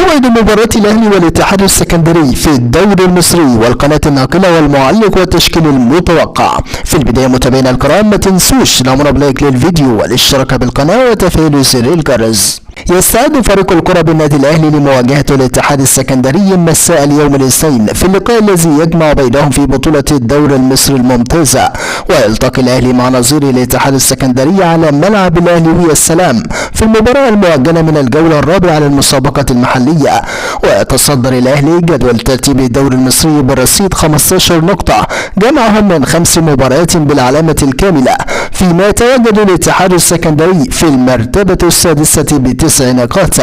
موعد مباراة الأهلي والاتحاد السكندري في الدوري المصري والقناة الناقلة والمعلق والتشكيل المتوقع. في البداية متابعينا الكرام ما تنسوش العمل لايك للفيديو والاشتراك بالقناة وتفعيل زر الجرس. يستعد فريق الكرة بالنادي الأهلي لمواجهة الاتحاد السكندري مساء اليوم الاثنين في اللقاء الذي يجمع بينهم في بطولة الدوري المصري الممتازة. ويلتقي الأهلي مع نظير الاتحاد السكندري على ملعب الأهلي السلام في المباراة المؤجلة من الجولة الرابعة للمسابقة المحلية. ويتصدر الأهلي جدول ترتيب الدوري المصري برصيد 15 نقطة جمعهم من 5 مباريات بالعلامة الكاملة، فيما يتواجد الاتحاد السكندري في المرتبة السادسة ب9 نقاط.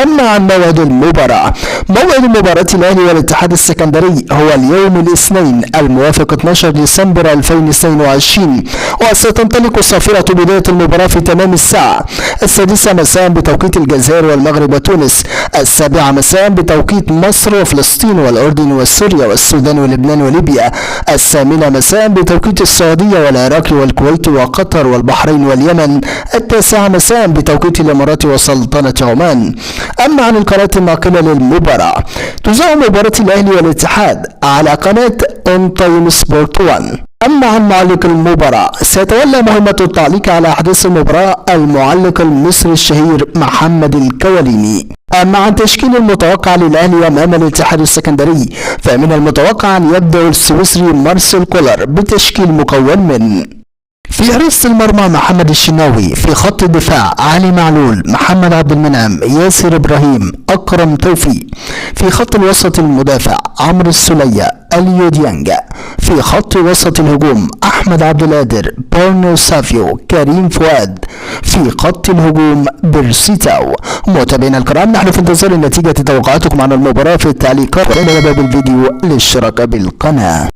أما عن موعد المباراة، موعد مباراة الأهلي والاتحاد السكندري هو اليوم الاثنين الموافق 12 ديسمبر 2022، وستنطلق صافرة بداية المباراة في تمام الساعة 6 مساء بتوقيت الجزائر والمغرب وتونس، 7 مساء بتوقيت مصر وفلسطين والأردن وسوريا والسودان ولبنان وليبيا، 8 مساء بتوقيت السعودية والعراق والكويت وقطر والبحرين واليمن، 9 مساء بتوقيت الإمارات وسلطنة عمان. أما عن القناة الناقلة للمباراة، تذاع مباراة الأهلي والاتحاد على قناة اون تايم سبورت 1. أما عن معلق المباراة، سيتولى مهمة التعليق على أحداث المباراة المعلق المصري الشهير محمد الكواليني. أما عن تشكيل المتوقع للأهلي أمام الاتحاد السكندري، فمن المتوقع أن يبدأ السويسري مارسيل كولر بتشكيل مكون من: في حراسة المرمى محمد الشناوي، في خط الدفاع علي معلول، محمد عبد المنعم، ياسر إبراهيم، أكرم توفيق، في خط الوسط المدافع عمرو السولية، اليو ديانج، في خط وسط الهجوم أحمد عبد القادر، بورنو سافيو، كريم فؤاد، في خط الهجوم بيرسيتاو. متابعينا الكرام، نحن في انتظار النتيجة. توقعاتكم عن المباراة في التعليقات، ولا بالفيديو الاشتراك بالقناة.